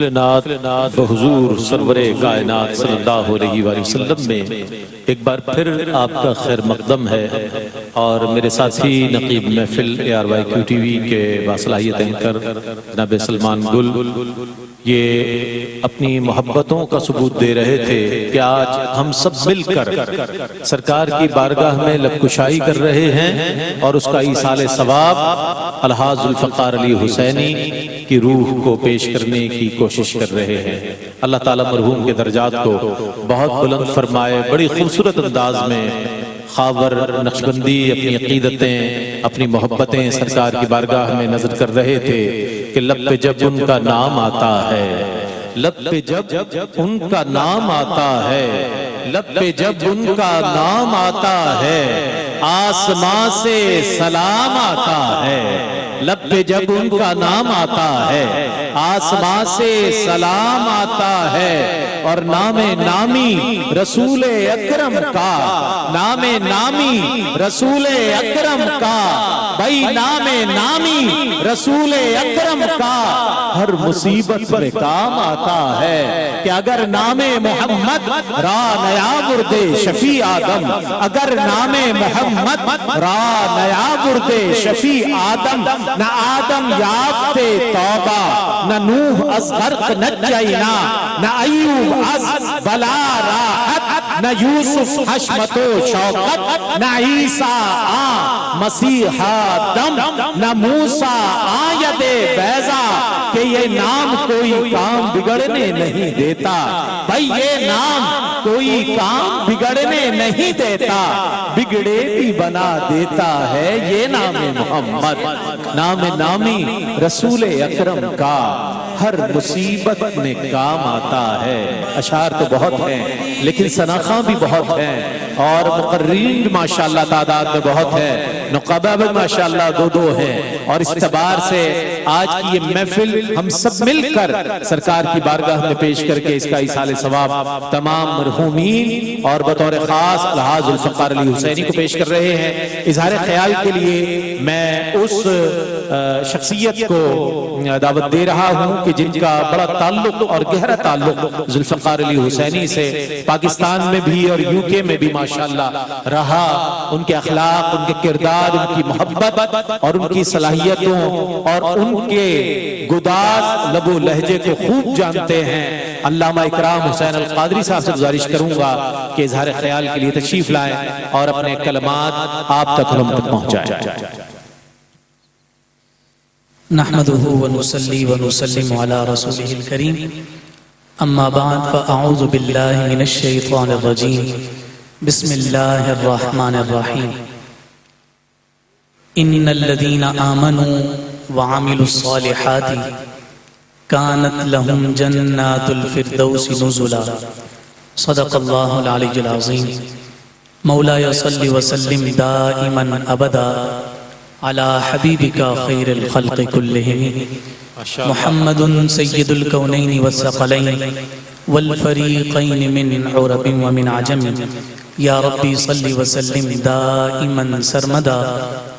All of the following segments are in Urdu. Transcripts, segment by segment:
نات بحضور سرور کائنات صلی اللہ علیہ وآلہ وسلم میں ایک بار پھر آپ کا خیر مقدم ہے، اور میرے ساتھی نقیب محفل ARYQ-TV کے باصلاحیت اینکر جناب سلمان گل یہ اپنی محبتوں کا ثبوت دے رہے تھے کہ آج ہم سب مل کر سرکار کی بارگاہ میں لب کشائی کر رہے ہیں، اور اس کا ایصال ثواب الحاج ذوالفقار علی حسینی کی روح کو پیش کرنے کی کوشش کر رہے ہیں۔ اللہ تعالیٰ مرحوم کے درجات کو بہت بلند فرمائے۔ بڑی خوبصورت انداز میں خاور نقشبندی اپنی عقیدتیں، اپنی محبتیں سرکار کی بارگاہ میں نظر کر رہے تھے کہ لب پہ جب ان کا نام آتا ہے، لب پہ جب ان کا نام آتا ہے، لب پہ جب ان کا نام آتا ہے، آسمان سے سلام آتا ہے۔ لب پہ جب ان کا نام آتا ہے، آسمان سے سلام آتا ہے، اور نام نامی رسول اکرم کا، نام نامی رسول اکرم کا، بھائی نام نامی رسول اکرم کا ہر مصیبت میں کام آتا ہے کہ اگر نام محمد را نیا برد شفیع آدم، اگر نام محمد را نیا برد شفیع آدم، نہ آدم یافتے توبہ، نہ نوح از غرق نجینا، نہ ایوب از بلا راحت، نہ یوسف حشمت و شوقت، نہ عیسیٰ مسیح دم، نہ موسیٰ ید بیضا، کہ یہ نام کوئی کام بگڑنے نہیں دیتا، بھائی یہ نام کوئی کام بگڑنے نہیں دیتا، بگڑے بھی بنا دیتا ہے یہ نام محمد۔ نام نامی رسول اکرم کا ہر مصیبت میں کام آتا ہے۔ اشعار تو بہت ہیں لیکن سناخاں بھی بہت ہیں، اور مقررین ماشاءاللہ تعداد میں بہت ہے، نقبہ بھی ماشاءاللہ دو ہیں، اور اس اعتبار سے آج کی یہ محفل ہم سب مل کر سرکار کی بارگاہ میں پیش کر کے اس کا ایصال ثواب تمام مرحومین اور بطور خاص الحاج ذوالفقار علی حسینی کو پیش کر رہے ہیں۔ اظہار خیال کے لیے میں اس شخصیت کو دعوت دے رہا ہوں کہ جن کا بڑا تعلق اور گہرا تعلق ذوالفقار علی حسینی سے پاکستان میں بھی اور UK میں بھی ماشاءاللہ رہا، ان کے اخلاق، ان کے کردار، ان کی محبت اور ان کی صلاحیتوں اور ان کے گداز لب و لہجے کو خوب جانتے ہیں۔ علامہ اکرام حسین القادری صاحب سے گزارش کروں گا کہ اظہار خیال کے لیے تشریف لائیں اور اپنے کلمات آپ تک ہم تک پہنچائیں۔ نحمده ونصلي ونسلم على رسوله الكريم، أما بعد فأعوذ بالله من الشيطان الرجيم، بسم الله الرحمن الرحيم۔ إن الذين آمنوا وعملوا الصالحات كانت لهم جنات الفردوس نزلا، صدق الله العلي العظيم۔ مولاي صل وسلم دائما أبدا على حبيبك خير الخلق كلهم، محمد سيد الكونين والثقلين والفريقين من عرب ومن عجم، يا ربي صل وسلم دائما سرمدا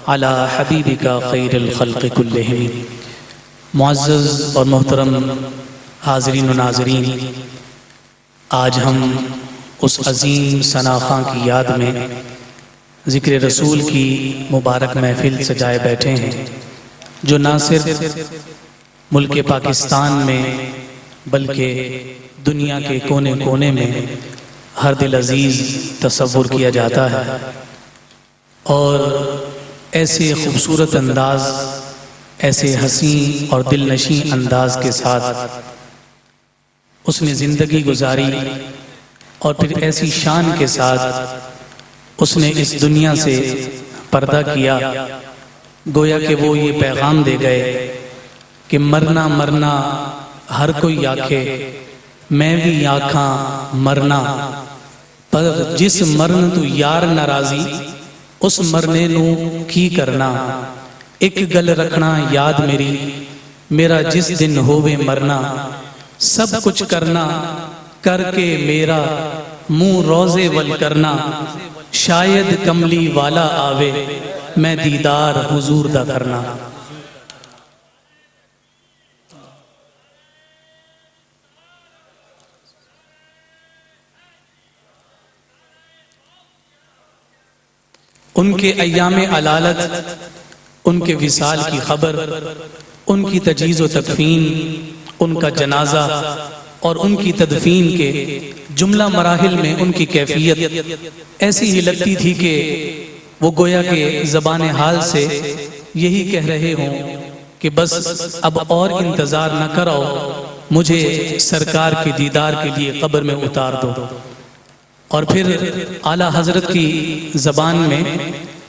على حبيبك خير الخلق كلهم۔ معزز اور محترم حاضرین و ناظرین، آج ہم اس عظیم ثناخواں کی یاد میں ذکر رسول کی مبارک محفل سجائے بیٹھے ہیں، جو نہ صرف ملک پاکستان میں بلکہ دنیا کے کونے کونے میں ہر دل عزیز تصور کیا جاتا ہے، اور ایسے خوبصورت انداز، ایسے حسین اور دل نشین انداز کے ساتھ اس نے زندگی گزاری، اور پھر ایسی شان کے ساتھ اس نے اس دنیا سے پردہ کیا، گویا کہ وہ یہ پیغام دے گئے کہ مرنا مرنا ہر کوئی آکھے، میں بھی آکھاں مرنا، پر جس مرن تو یار ناراضی، اس مرنے نو کی کرنا، ایک گل رکھنا یاد میری، میرا جس دن ہووے مرنا، سب کچھ کرنا کر کے میرا منہ روزے ول کرنا، شاید کملی والا آوے میں دیدار حضور دا کرنا۔ ان کے ایام علالت، ان کے وصال کی خبر، ان کی تجہیز و تکفین، ان کا جنازہ اور ان کی تدفین کے جملہ مراحل میں ان کی کیفیت ایسی ہی لگتی تھی کہ وہ گویا کہ زبان حال سے یہی کہہ رہے ہوں کہ بس اب اور انتظار نہ کرو، مجھے سرکار کے دیدار کے لیے قبر میں اتار دو۔ اور پھر اعلیٰ حضرت کی زبان میں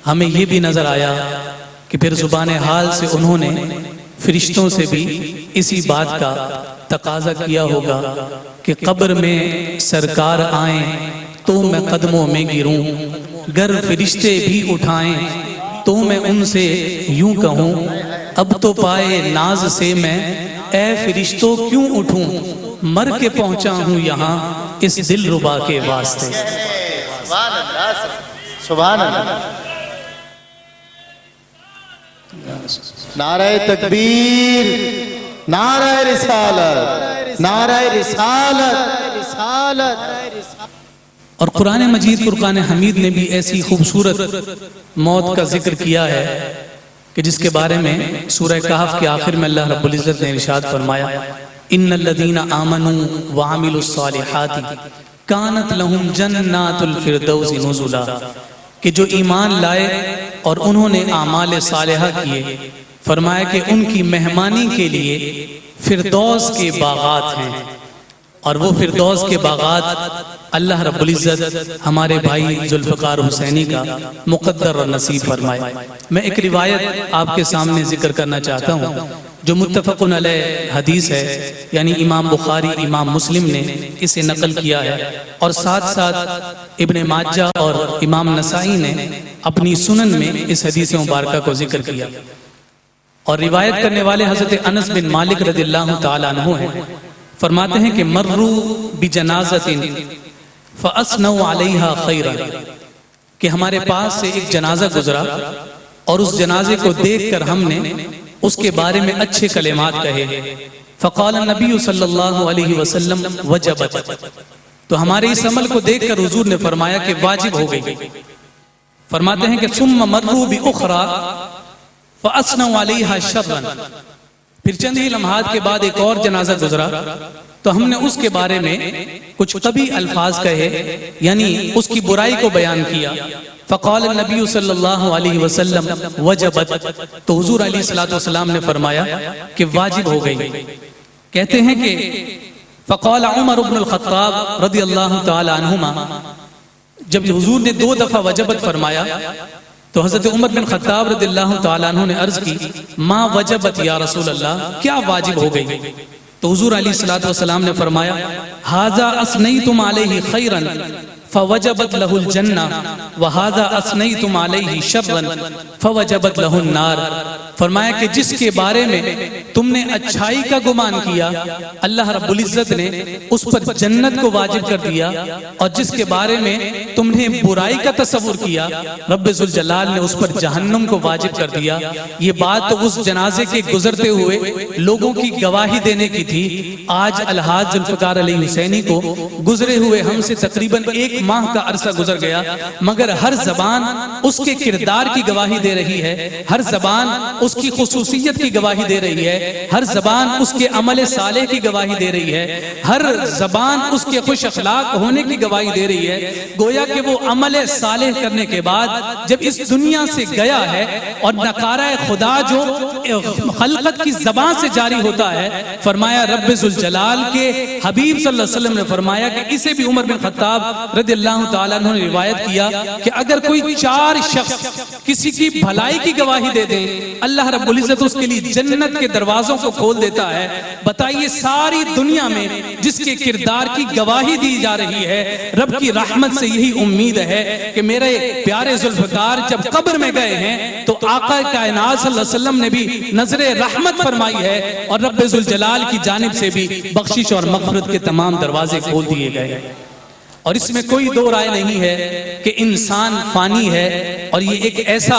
ہمیں یہ بھی نظر آیا کہ پھر زبان حال سے انہوں نے فرشتوں سے بھی اسی بات کا تقاضا کیا ہوگا کہ قبر میں سرکار آئیں تو میں قدموں میں گروں، گر فرشتے بھی اٹھائیں تو میں ان سے یوں کہوں، اب تو پائے ناز سے میں اے فرشتوں کیوں اٹھوں، مر کے پہنچا ہوں یہاں اس دل ربا کے واسطے۔ سبحان اللہ، سبحان اللہ۔ نعرہ تکبیر، نعرہ رسالت، نعرہ رسالت۔ اور قرآن مجید فرقان حمید نے بھی ایسی خوبصورت موت کا ذکر کیا ہے کہ جس کے بارے میں سورہ کہف کے آخر میں اللہ رب العزت نے ارشاد فرمایا، ان الذین آمنوا وعملوا الصالحات کانت لہم جنات الفردوس نزلا، کہ جو ایمان لائے اور انہوں نے اعمال صالحہ کیے، فرمایا کہ ان کی مہمانی کے لیے فردوس کے باغات ہیں۔ اور وہ فردوس کے باغات اللہ رب العزت ہمارے بھائی ذوالفقار حسینی کا مقدر اور نصیب فرمائے۔ میں ایک روایت آپ کے سامنے ذکر کرنا چاہتا ہوں جو متفق علیہ حدیث ہے، یعنی امام بخاری، امام مسلم نے اسے نقل کیا ہے، اور ساتھ ساتھ ابن ماجہ اور امام نسائی نے اپنی سنن میں اس حدیث مبارکہ کو ذکر کیا۔ اور روایت کرنے والے حضرت انس بن مالک رضی اللہ تعالیٰ عنہ ہیں، فرماتے ہیں کہ مروا بجنازۃ فاثنوا علیہا خیرا، کہ ہمارے پاس سے ایک جنازہ گزرا اور اس جنازے کو دیکھ کر ہم نے اس کے بارے میں اچھے کلمات کہے، فقال النبی صلی اللہ علیہ وسلم وجبت، تو ہمارے اس عمل کو دیکھ کر حضور نے فرمایا کہ واجب ہو گئی۔ فرماتے ہیں کہ ثم مروا باخرى فاثنوا علیہا شرا، پھر چند ہی لمحات کے بعد ایک اور جنازہ گزرا تو ہم نے اس کے بارے میں کچھ قبیح الفاظ کہے، یعنی اس کی برائی کو بیان کیا۔ فقال النبی صلی اللہ علیہ وسلم وجبت، تو حضور علیہ الصلوۃ والسلام نے فرمایا کہ واجب ہو گئی۔ کہتے ہیں کہ فقال عمر بن الخطاب رضی اللہ تعالی عنہما، جب حضور نے 2 دفعہ وجبت فرمایا تو حضرت عمر بن خطاب رضی اللہ تعالیٰ عنہ نے عرض کی، ما وجبت یا رسول اللہ، کیا واجب ہو گئی؟ تو حضور علیہ الصلوۃ والسلام نے فرمایا، ھذا اثنیتم علیہ خیرا فوجبت لہ الجنہ وھذا اثنیتم علیہ شرا فوجبت لہ النار۔ فرمایا کہ جس کے بارے میں تم نے اچھائی کا گمان کیا، اللہ رب العزت نے اس پر جنت کو واجب کر دیا، اور جس کے بارے میں تم نے برائی کا تصور کیا، رب ذوالجلال نے اس پر جہنم کو واجب کر دیا۔ یہ بات تو اس جنازے کے گزرتے ہوئے لوگوں کی گواہی دینے کی تھی۔ آج الحاج ذوالفقار علی حسینی کو گزرے ہوئے ہم سے تقریباً 1 ماہ کا عرصہ گزر گیا، مگر ہر زبان اس کے کردار کی گواہی دے رہی ہے، ہر زبان اس کی خصوصیت کی گواہی دے رہی ہے، ہر زبان اس کے عمل صالح کی گواہی دے رہی ہے، ہر زبان اس کے خوش اخلاق ہونے کی گواہی دے رہی ہے۔ گویا کہ وہ عمل صالح کرنے کے بعد جب اس دنیا سے گیا ہے اور نکارہ خدا جو خلقت کی زبان سے جاری ہوتا ہے، فرمایا رب ذوالجلال کے حبیب صلی اللہ علیہ وسلم نے فرمایا کہ اسے بھی عمر بن خطاب رضی اللہ تعالیٰ عنہ نے روایت کیا کہ اگر کوئی 4 شخص کسی کی بھلائی کی گواہی دے دیں، اللہ رب العزت اس کے لیے جنت کے دروازوں کو کھول دیتا ہے۔ بتائیے ساری دنیا میں جس کے کردار کی گواہی دی جا رہی ہے، رب کی رحمت سے یہی امید ہے کہ میرے پیارے ذوالفقار جب قبر میں گئے ہیں تو آقا کائنات صلی اللہ علیہ وسلم نے بھی نظر رحمت فرمائی ہے، اور رب ذوالجلال کی جانب سے بھی بخشش اور مغفرت کے تمام دروازے کھول دیے گئے۔ اور اس میں کوئی دو رائے نہیں ہے کہ انسان فانی ہے، اور یہ ایک ایسا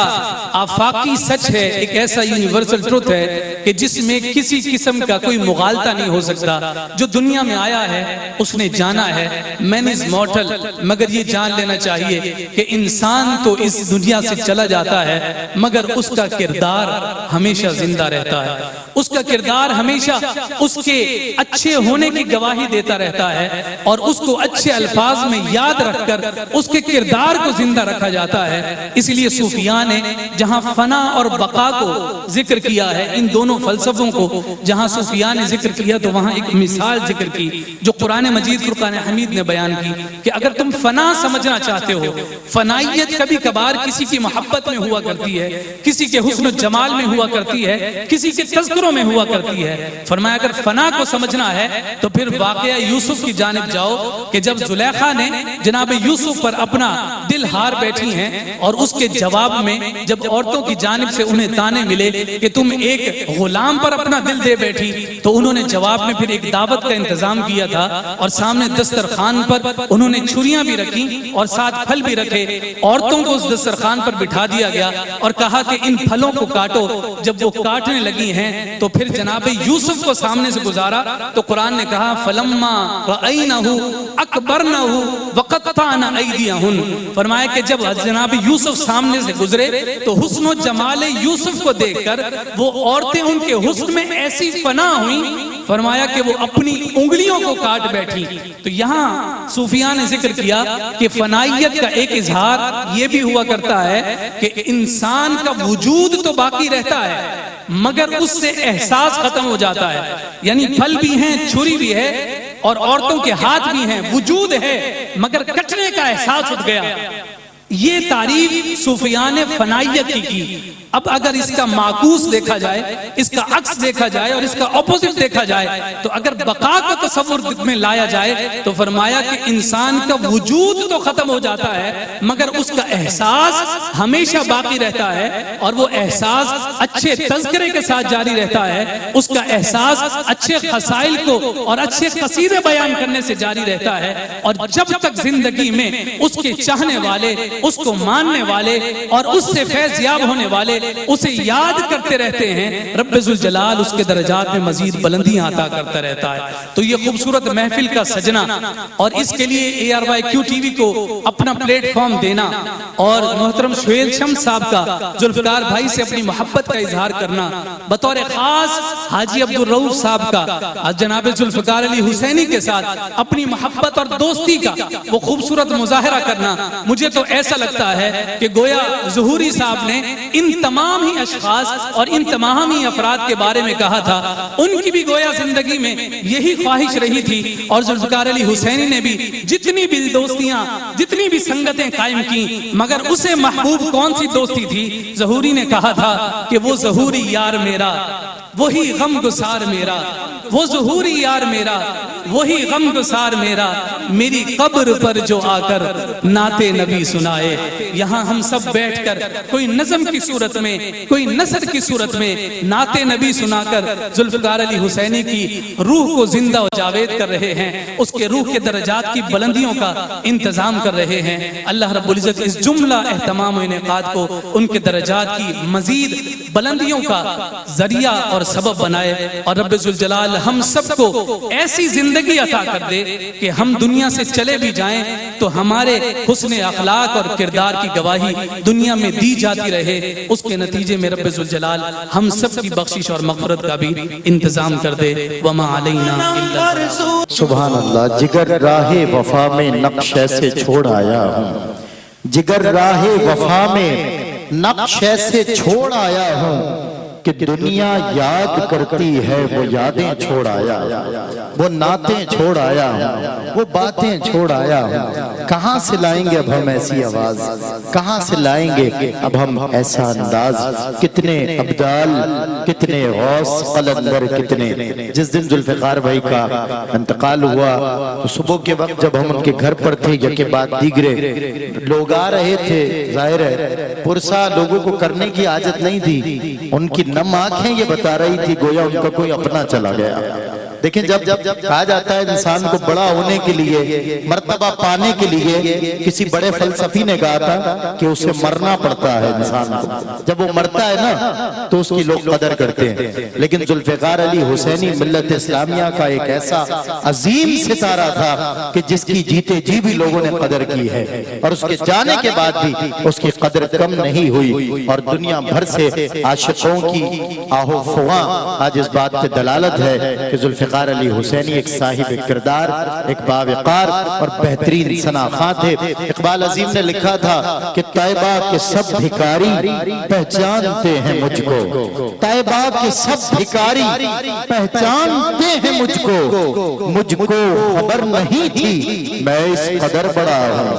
آفاقی سچ ہے، ایک ایسا یونیورسل ٹروتھ ہے کہ جس میں کسی قسم کا کوئی مغالطہ نہیں ہو سکتا۔ جو دنیا میں آیا ہے اس نے جانا ہے مین از مورٹل، مگر یہ جان لینا چاہیے کہ انسان تو اس دنیا سے چلا جاتا ہے مگر اس کا کردار ہمیشہ زندہ رہتا ہے، اس کا کردار ہمیشہ اس کے اچھے ہونے کی گواہی دیتا رہتا ہے، اور اس کو اچھے الفاظ میں یاد رکھ کر اس کے کردار کو زندہ رکھا جاتا ہے۔ اس لیے صوفیاء نے جہاں فنا اور بقا کو ذکر کیا ہے، ان دونوں فلسفوں کو جہاں صوفیاء نے ذکر کیا تو وہاں ایک مثال ذکر کی جو قرآن مجید فرقان حمید نے بیان کی کہ اگر تم فنا سمجھنا چاہتے ہو، فنائیت کبھی کبھار کسی کی محبت میں ہوا کرتی ہے، کسی کے حسن و جمال میں ہوا کرتی ہے، کسی کے تذکروں میں ہوا کرتی ہے۔ فرمایا اگر فنا کو سمجھنا ہے تو پھر واقعہ یوسف کی جانب جاؤ کہ جب زلیخا نے جناب یوسف پر اپنا دل ہار بیٹھی ہیں اور اس کے جواب میں جب عورتوں کی جانب سے انہیں تانے ملے کہ تم ایک غلام پر اپنا دل دے بیٹھی، تو انہوں نے جواب میں پھر ایک دعوت کا انتظام کیا تھا اور سامنے دسترخوان پر انہوں نے چھریاں بھی رکھی اور ساتھ پھل بھی رکھے، عورتوں کو اس دسترخوان پر بٹھا دیا گیا اور کہا کہ ان پھلوں کو کاٹو۔ جب وہ کاٹنے لگی ہیں تو پھر جناب یوسف کو سامنے سے گزارا تو قرآن نے کہا فلما رأینہ اکبرنہ وقطعن ایدیہن، فرمایا کہ جب جناب یوسف سامنے سے گزرے تو حسن و جمال یوسف کو دیکھ کر وہ عورتیں ان کے حسن میں ایسی فنا ہوئیں، فرمایا کہ وہ اپنی انگلیوں کو کاٹ بیٹھی۔ تو یہاں صوفیاء نے ذکر کیا کہ فنائیت کا ایک اظہار یہ بھی ہوا کرتا ہے کہ انسان کا وجود تو باقی رہتا ہے مگر اس سے احساس ختم ہو جاتا ہے، یعنی پھل بھی ہیں، چھری بھی ہے اور عورتوں کے ہاتھ بھی ہیں، وجود ہے مگر کٹنے کا احساس اٹھ گیا۔ یہ تعریف صوفیاء نے فنائیت کی۔ اب اگر اس کا معکوس دیکھا جائے، اس کا عکس دیکھا جائے اور اس کا اپوزٹ دیکھا جائے تو اگر بقا کا تصور میں لایا جائے تو فرمایا کہ انسان کا وجود تو ختم ہو جاتا ہے مگر اس کا احساس ہمیشہ باقی رہتا ہے، اور وہ احساس اچھے تذکرے کے ساتھ جاری رہتا ہے، اس کا احساس اچھے خصائل کو اور اچھے قصیدے بیان کرنے سے جاری رہتا ہے، اور جب تک زندگی میں اس کے چاہنے والے، اس کو ماننے والے اور اس سے فیض یاب ہونے والے اسے یاد کرتے رہتے ہیں، رب ذوالجلال اس کے درجات میں مزید بلندیاں عطا کرتا رہتا ہے۔ تو یہ خوبصورت محفل کا سجنا اور اس کے لیے ARYQ ٹی وی کو اپنا پلیٹ فارم دینا اور محترم سہیل شمس صاحب کا ذوالفقار بھائی سے اپنی محبت کا اظہار کرنا، بطور خاص حاجی عبدالرؤوف صاحب کا جناب ذوالفقار علی حسینی کے ساتھ اپنی محبت اور دوستی کا وہ خوبصورت مظاہرہ کرنا، مجھے تو ایسا لگتا ہے کہ گویا ظہوری صاحب نے ان تمام ہی اشخاص اور ان تمام ہی افراد کے بارے میں کہا تھا، ان کی بھی گویا زندگی میں یہی خواہش رہی تھی، اور ذوالفقار علی حسینی نے بھی جتنی بھی دوستیاں، جتنی بھی سنگتیں قائم کی، مگر اسے محبوب کون سی دوستی تھی؟ ظہوری نے کہا تھا کہ وہ ظہوری یار میرا، وہی غم گسار میرا، وہ ظہوری یار میرا، وہی غم گسار میرا، میری قبر پر جو آ کر نعت نبی سنائے۔ یہاں ہم سب بیٹھ کر کوئی نظم کی صورت میں، کوئی نثر کی صورت میں نعت نبی سنا کر ذوالفقار علی حسینی کی روح کو زندہ و جاوید کر رہے ہیں، اس کے روح کے درجات کی بلندیوں کا انتظام کر رہے ہیں۔ اللہ رب العزت اس جملہ اہتمام و انعقاد کو ان کے درجات کی مزید بلندیوں کا ذریعہ اور سبب بنائے، اور رب ذوالجلال ہم سب کو ایسی زندگی عطا کر دے کہ ہم دنیا سے چلے بھی جائیں تو ہمارے حسن اخلاق اور کردار کی گواہی دنیا میں دی جاتی رہے۔ اس کے نتیجے میں رب ذوالجلال ہم سب کی بخشش اور مغفرت کا بھی انتظام کر دے۔ وما علینا الا سبحان اللہ۔ جگر راہ وفا میں نقش ایسے چھوڑ آیا ہوں، جگر راہ وفا میں نقش ایسے چھوڑ آیا ہوں کہ دنیا یاد کرتی ہے وہ یادیں چھوڑ آیا ہوں، وہ نعتیں چھوڑ آیا ہوں، وہ باتیں چھوڑ آیا ہوں۔ کہاں سے لائیں گے اب ہم ایسی آواز، کہاں سے لائیں گے اب ہم ایسا انداز؟ کتنے ابدال، کتنے غوث قلندر، کتنے۔ جس دن ذوالفقار بھائی کا انتقال ہوا تو صبح کے وقت جب ہم ان کے گھر پر تھے، یکے بعد دیگرے لوگ آ رہے تھے، ظاہر ہے پرسا لوگوں کو کرنے کی عادت نہیں تھی، ان کی نم آنکھیں یہ بتا رہی تھی گویا ان کا کوئی اپنا چلا گیا۔ دیکھیں جب کہا جاتا ہے انسان کو بڑا ہونے کے لیے، مرتبہ پانے کے لیے، کسی بڑے فلسفی نے کہا تھا کہ اسے مرنا پڑتا ہے انسان کو، جب وہ مرتا ہے نا تو اس کی لوگ قدر کرتے ہیں۔ لیکن ذوالفقار علی حسینی ملت اسلامیہ کا ایک ایسا عظیم ستارہ تھا کہ جس کی جیتے جی بھی لوگوں نے قدر کی ہے، اور اس کے جانے کے بعد بھی اس کی قدر کم نہیں ہوئی، اور دنیا بھر سے عاشقوں کی آہو فغاں آج اس بات پہ دلالت ہے کہ ذوالفقار علی حسینی ایک صاحب کردار، ایک باوقار اور بہترین ثناء تھے۔ اقبال عظیم نے لکھا تھا کہ طیبہ کے سب بھکاری پہچانتے ہیں مجھ کو، طیبہ کے سب بھکاری پہچانتے ہیں مجھ کو خبر نہیں تھی میں اس قدر بڑا ہوں،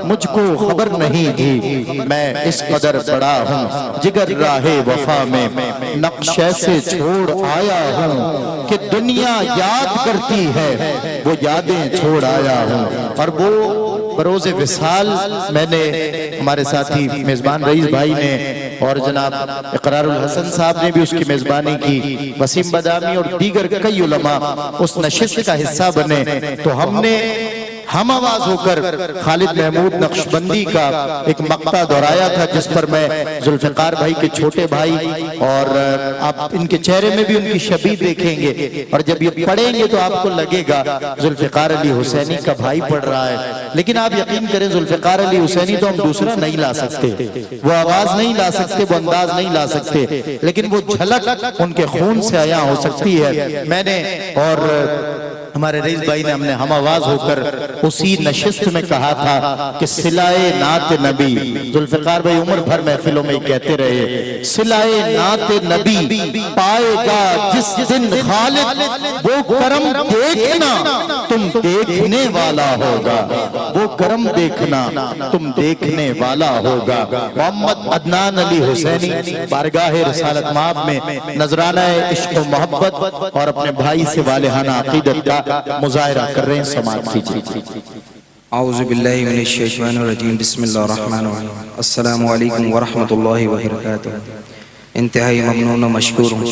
مجھ کو خبر نہیں تھی میں اس قدر بڑا ہوں، جگر راہ وفا میں نقش ایسے چھوڑ آیا ہوں کہ دنیا یاد کرتی ہے وہ یادیں چھوڑ آیا ہوں۔ اور وہ بروز وصال میں نے ہمارے ساتھی میزبان رئیس بھائی نے اور جناب اقرار الحسن صاحب نے بھی اس کی میزبانی کی، وسیم بدامی اور دیگر کئی علماء اس نشست کا حصہ بنے، تو ہم نے ہم آواز ہو کر خالد محمود نقشبندی کا ایک مقطع دہرایا تھا، جس پر میں ذوالفقار بھائی کے چھوٹے بھائی، اور آپ ان کے چہرے میں بھی ان کی شبیہ دیکھیں گے، اور جب یہ پڑھیں گے تو آپ کو لگے گا ذوالفقار علی حسینی کا بھائی پڑھ رہا ہے۔ لیکن آپ یقین کریں ذوالفقار علی حسینی تو ہم دوسرا نہیں لا سکتے، وہ آواز نہیں لا سکتے، وہ انداز نہیں لا سکتے، لیکن وہ جھلک ان کے خون سے عیاں ہو سکتی ہے۔ میں نے اور ہمارے رئیس بھائی نے ہم نے ہم آواز ہو کر اسی نشست میں کہا تھا کہ صلائے نعت نبی، ذوالفقار بھائی عمر بھر محفلوں میں کہتے رہے، صلائے نعت نبی پائے گا جس دن خالد، وہ کرم دیکھنا تم دیکھنے والا ہوگا، وہ کرم دیکھنا تم دیکھنے والا ہوگا۔ محمد عدنان علی حسینی بارگاہ رسالت مآب میں نذرانہ عشق و محبت اور اپنے بھائی سے والہانہ عقیدت کا مظاہرہ کر رہے ہیں، سماعت کیجئے۔ اعوذ باللہ من الشیطان الرجیم، بسم اللہ الرحمن الرحیم۔ السلام علیکم ورحمۃ اللہ وبرکاتہ۔ انتہائی ممنون و مشکور ہوں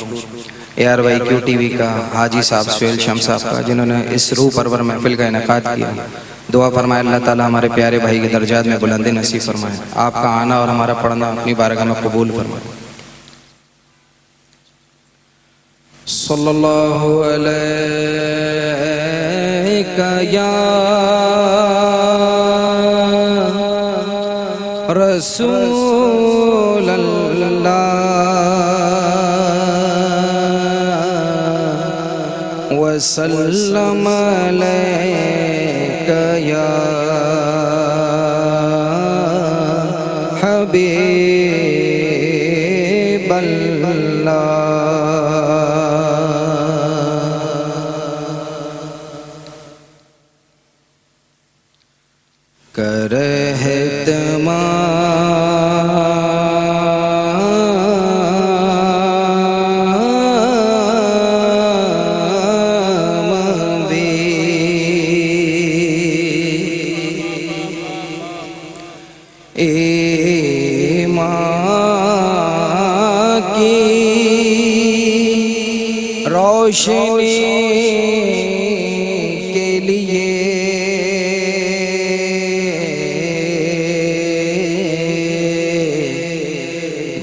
ARY Q TV کا، حاجی صاحب سہیل شمس صاحب کا، جنہوں نے اس روح پرور محفل کا انعقاد کیا۔ دعا فرمائے اللہ تعالیٰ ہمارے پیارے بھائی کے درجات میں بلندی نصیب فرمائے، آپ کا آنا اور ہمارا پڑھنا اپنی بارگاہ میں قبول فرمائے۔ صلی اللہ علیہ یا رسول اللہ وسلم علیک یا حبیب اللہ۔ روشنی کے لیے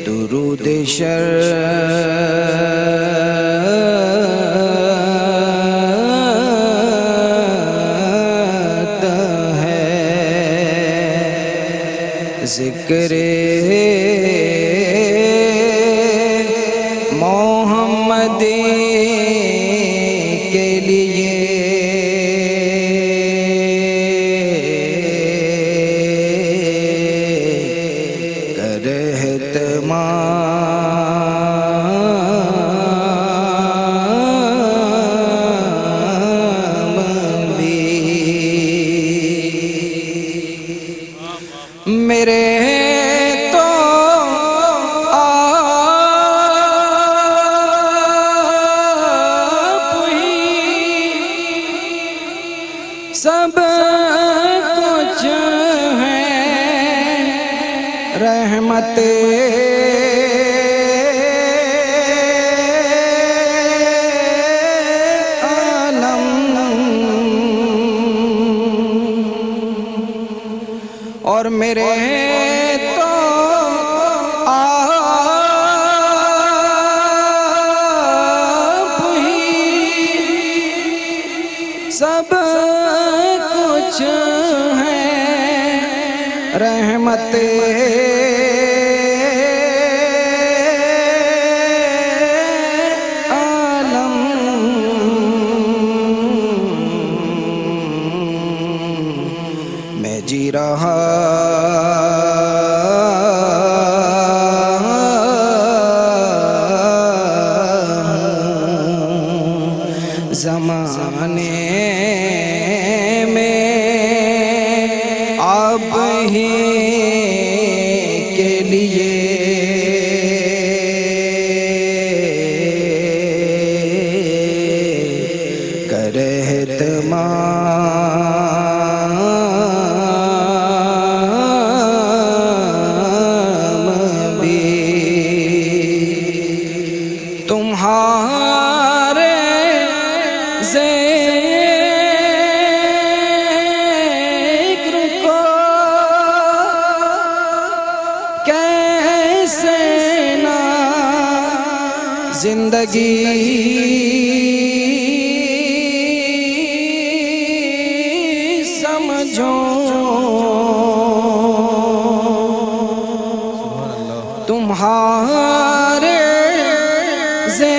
درود شرط ہے، ذکر محمد کے لیے کر اہتمام بھی میرے سب کچھ ہے رحمت اور میرے تو آپ ہی سب کچھ ہے رحمت عالم میں جی رہا زمانے میں اب ہی کے لیے کر اہتمام بھی تمہارے ذکر کو کیسے نہ زندگی تمہارے ذکر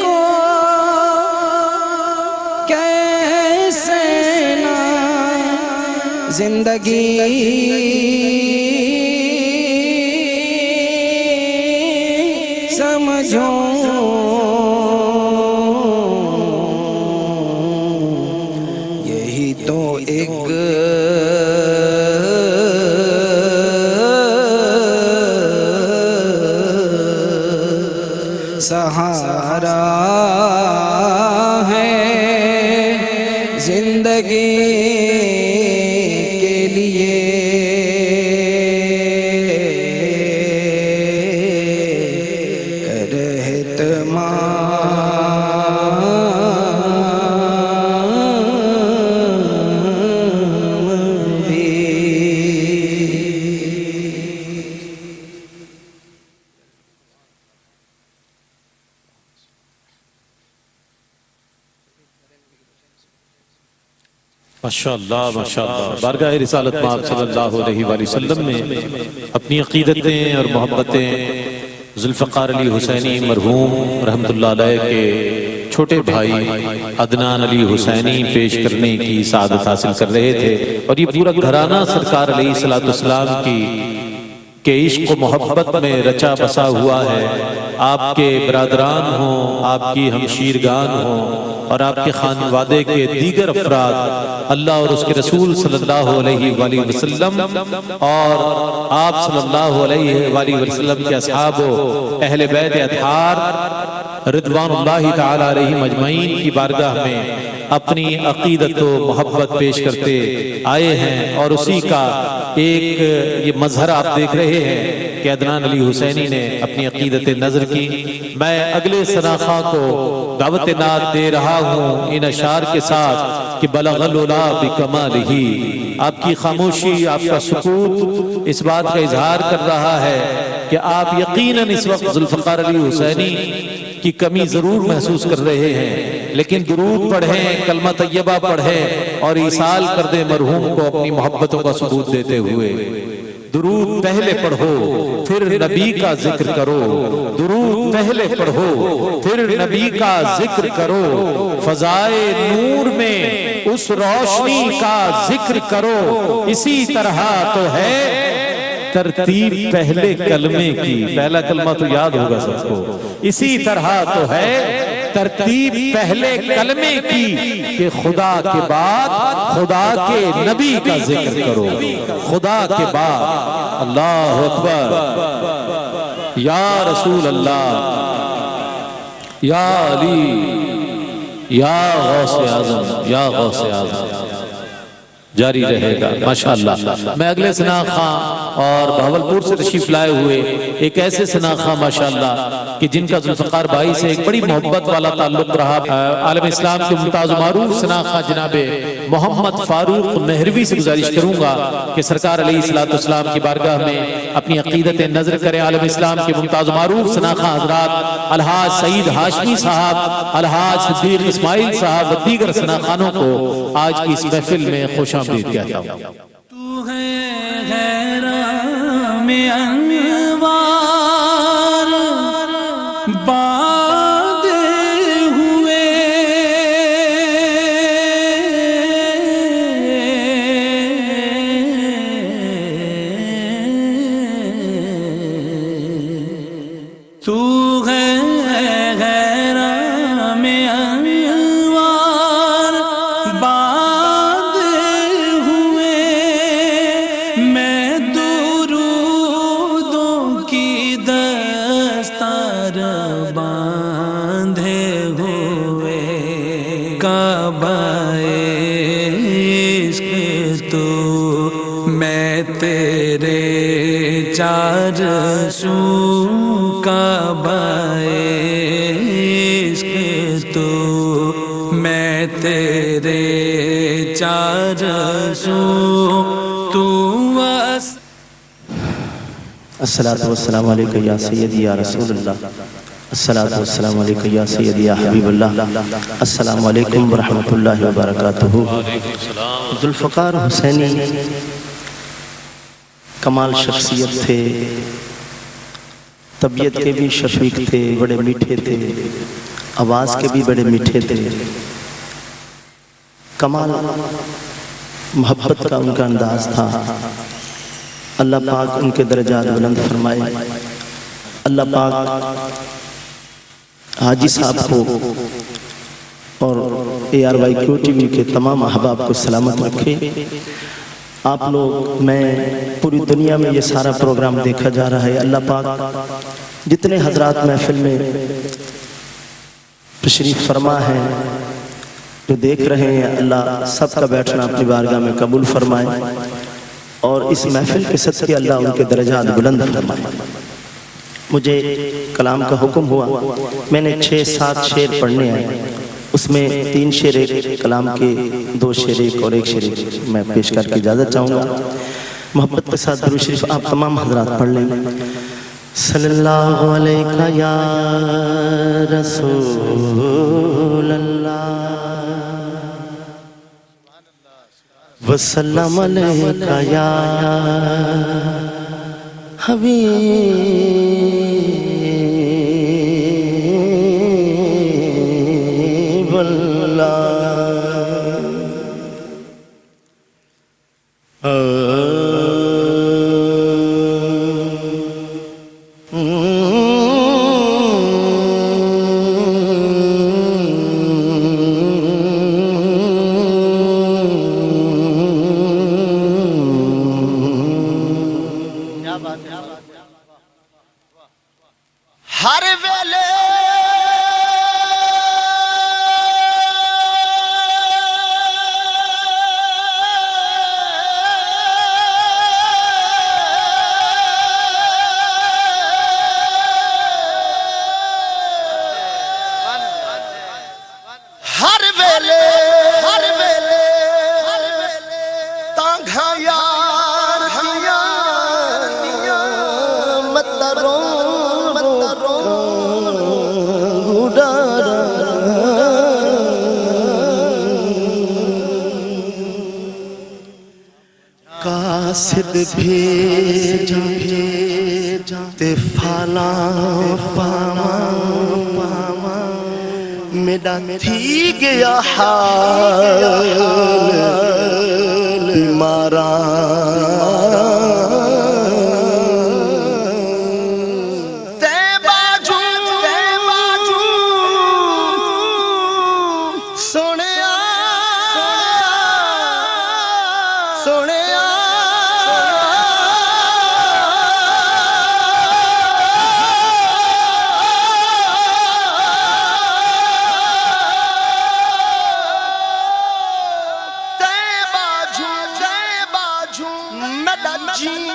کو کیسے نہ زندگی سمجھوں یہی تو ایک سہارا ہے زندگی کے لیے کر اہتمام بھی ماشاءاللہ ماشاءاللہ بارگاہ رسالت مآب صلی اللہ علیہ وآلہ وسلم میں اپنی عقیدتیں اور محبتیں ذوالفقار علی حسینی مرحوم رحمت اللہ علیہ کے چھوٹے بھائی عدنان علی حسینی پیش کرنے کی سعادت حاصل کر رہے تھے، اور یہ پورا گھرانہ سرکار علیہ السلام کی کہ عشق و محبت میں رچا بسا ہوا ہے۔ آپ کے برادران ہوں، آپ کی ہمشیرگان ہوں، اور آپ کے خانوادے کے دیگر افراد اللہ اور اس کے رسول صلی اللہ علیہ وآلہ وسلم اور آپ صلی اللہ علیہ وآلہ وسلم کے اصحاب و اہل بیت اطہار رضوان اللہ تعالی علیہ مجمعین کی بارگاہ میں اپنی عقیدت و محبت پیش کرتے آئے ہیں، اور اسی کا ایک یہ مظہر آپ دیکھ رہے ہیں کہ عدنان علی حسینی نے اپنی عقیدت نظر کی۔ میں اگلے ثناخواں کو دعوت نعت دے رہا ہوں ان اشعار کے ساتھ کہ بلغ العلا بکمالہ۔ آپ کی خاموشی، آپ کا سکوت اس بات کا اظہار کر رہا ہے کہ آپ یقیناً اس وقت ذوالفقار علی حسینی کی کمی ضرور محسوس کر رہے ہیں، لیکن درود پڑھیں، کلمہ طیبہ پڑھیں اور ایصال کر دیں مرحوم کو اپنی محبتوں کا ثبوت دیتے ہوئے۔ درود پہلے پڑھو پھر نبی کا ذکر کرو، درود پہلے پڑھو پھر نبی کا ذکر کرو، فضائے نور میں اس روشنی کا ذکر کرو، اسی طرح تو ہے ترتیب پہلے کلمے کی۔ پہلا کلمہ تو یاد ہوگا سب کو۔ اسی طرح تو ہے ترتیب پہلے کلمے کی کہ خدا کے بعد خدا کے نبی کا ذکر کرو، خدا کے بعد۔ اللہ اکبر، یا رسول اللہ، یا علی، یا غوث اعظم، یا غوث اعظم۔ جاری رہے گا ماشاءاللہ۔ میں اگلے ثناخواں اور بہاولپور سے تشریف لائے ہوئے ایک ایسے ثناخواں ماشاءاللہ کہ جن کا ذوالفقار بھائی سے ایک بڑی محبت والا تعلق رہا، عالم اسلام کے ممتاز و معروف ثناخواں جناب محمد فاروق مہروی سے گزارش کروں گا کہ سرکار علیہ السلام کی بارگاہ میں اپنی عقیدت نظر کریں. عالم اسلام کے ممتاز و معروف سناخواں حضرات الحاج سعید ہاشمی صاحب، الحاج صدیق اسماعیل صاحب و دیگر سناخوانوں کو آج کی اس محفل میں خوش آمدید کہتا ہوں. تو ہے غیرہ میں انوار باندھے ہوئے، تو ہے غیرہ میں انوار باندھے ہوئے، میں درودوں کی دستار باندھے ہوئے، کعبہ عشق تو میں تیرے چار سو، کعبہ عشق تو میں تیرے چار سو، تو الصلاۃ والسلام علیکہ یا سیدی یا رسول اللہ، الصلاۃ والسلام علیکہ یا سیدی یا حبیب اللہ، السلام علیکم ورحمۃ اللہ وبرکاتہ. ذوالفقار حسینی کمال شخصیت تھے، طبیعت کے بھی شفیق تھے، بڑے میٹھے تھے، آواز کے بھی بڑے میٹھے تھے. کمال محبت کا ان کا انداز تھا. اللہ پاک ان کے درجات بلند فرمائے. اللہ پاک حاجی صاحب کو اور ARYQ TV کے تمام احباب کو سلامت رکھے. آپ لوگ، میں پوری دنیا میں یہ سارا پروگرام دیکھا جا رہا ہے. اللہ پاک جتنے حضرات محفل میں تشریف فرما ہیں، جو دیکھ رہے ہیں، اللہ سب کا بیٹھنا اپنی بارگاہ میں قبول فرمائے اور اس محفل کے صدقے اللہ ان کے درجات بلند فرمائے. مجھے کلام کا حکم ہوا، میں نے 6-7 شعر پڑھنے ہیں. اس میں 3 شعر ایک کلام کے، 2 شعر ایک اور 1 شعر ایک میں پیش کر کے اجازت چاہوں گا. محبت کے ساتھ درود شریف آپ تمام حضرات پڑھ لیں. صلی اللہ علیہ یا رسول اللہ وسلم علیکہ یا حبیب اللہ. ہر ویلے ہر ویلے تانگھا یار متروں قاصد بھیجا تے فالا پاما میرا تھی گیا حال بیمارا جی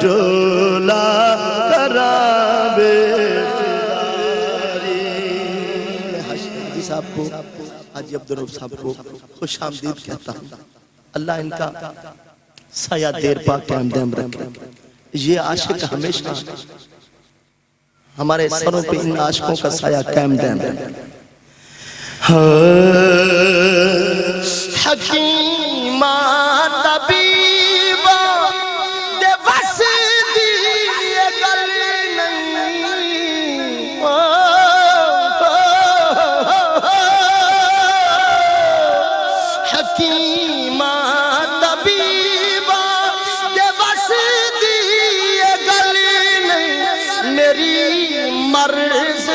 ڈولا کرابے حاجی صاحب کو حاجی عبدالرب صاحب کو خوش آمدید کہتا ہوں. اللہ ان کا سایہ دیر پاک قائم دائم رکھے. یہ عاشق ہمیشہ ہمارے سروں پہ ان عاشقوں کا سایہ قائم دائم رکھے. حکیمہ طبیبہ دے بس دی گل نہیں. حکیمہ طبیبہ دے بس دی گل نہیں. میری مرض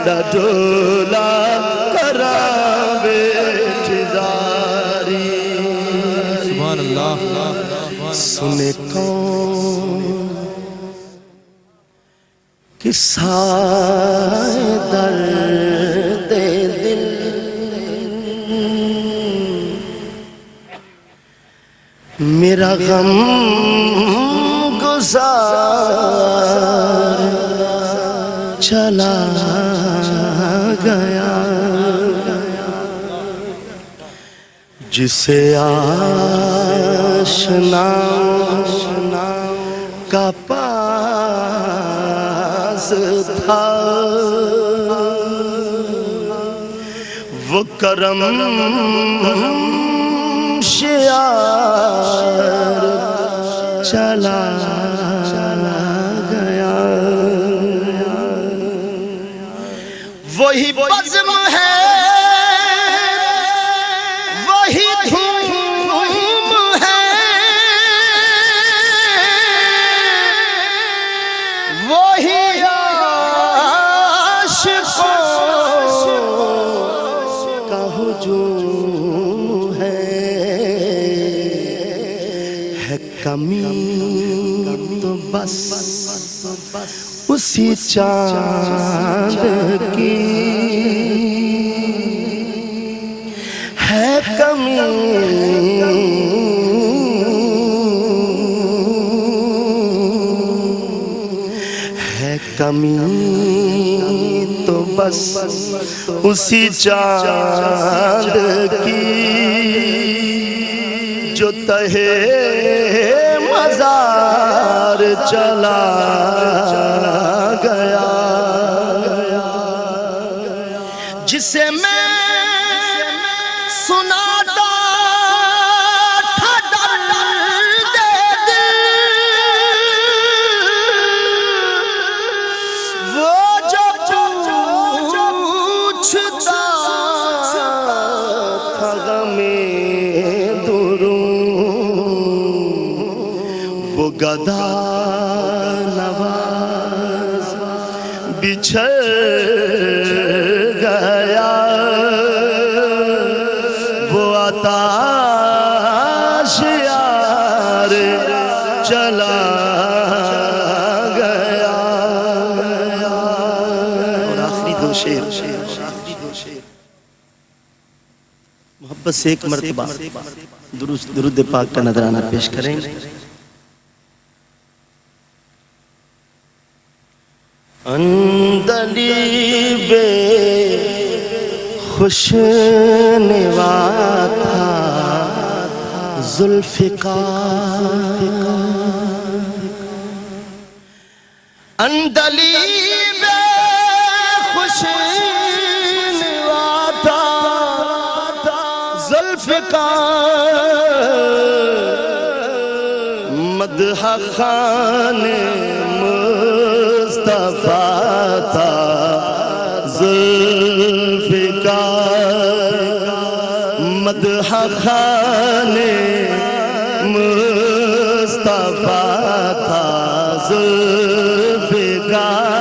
دا ڈولا کرابے ٹھزاری. سبحان اللہ. سنے کون قصہ درد دل میرا غم گزار چلا گیا. جسے آشنا کا پاس تھا وہ کرم شیار چلا گیا. وہی بزم ہے وہی دھوم ہے وہی عاشقوں کا ہجوم ہے. کمی تو بس اسی چاند کی ہے. کمی ہے کمی تو بس اسی چاند کی جو تہے مزار چلا گیا. جسے میں سناتا تھا درد دل وہ جو پوچھتا تھا غمِ گدا نواز بچھڑ گیا. آتش یار چلا گیا. اور آخری دو شعر محبت سے ایک مرتبہ درود پاک کا نذرانہ پیش کریں. اندلیب خوش نوا تھا ذوالفقار. اندلیب خوش نوا تھا ذوالفقار. مدح خان مصطفیٰ تھا ذوالفقار. مدح خان مصطفیٰ تھا ذوالفقار.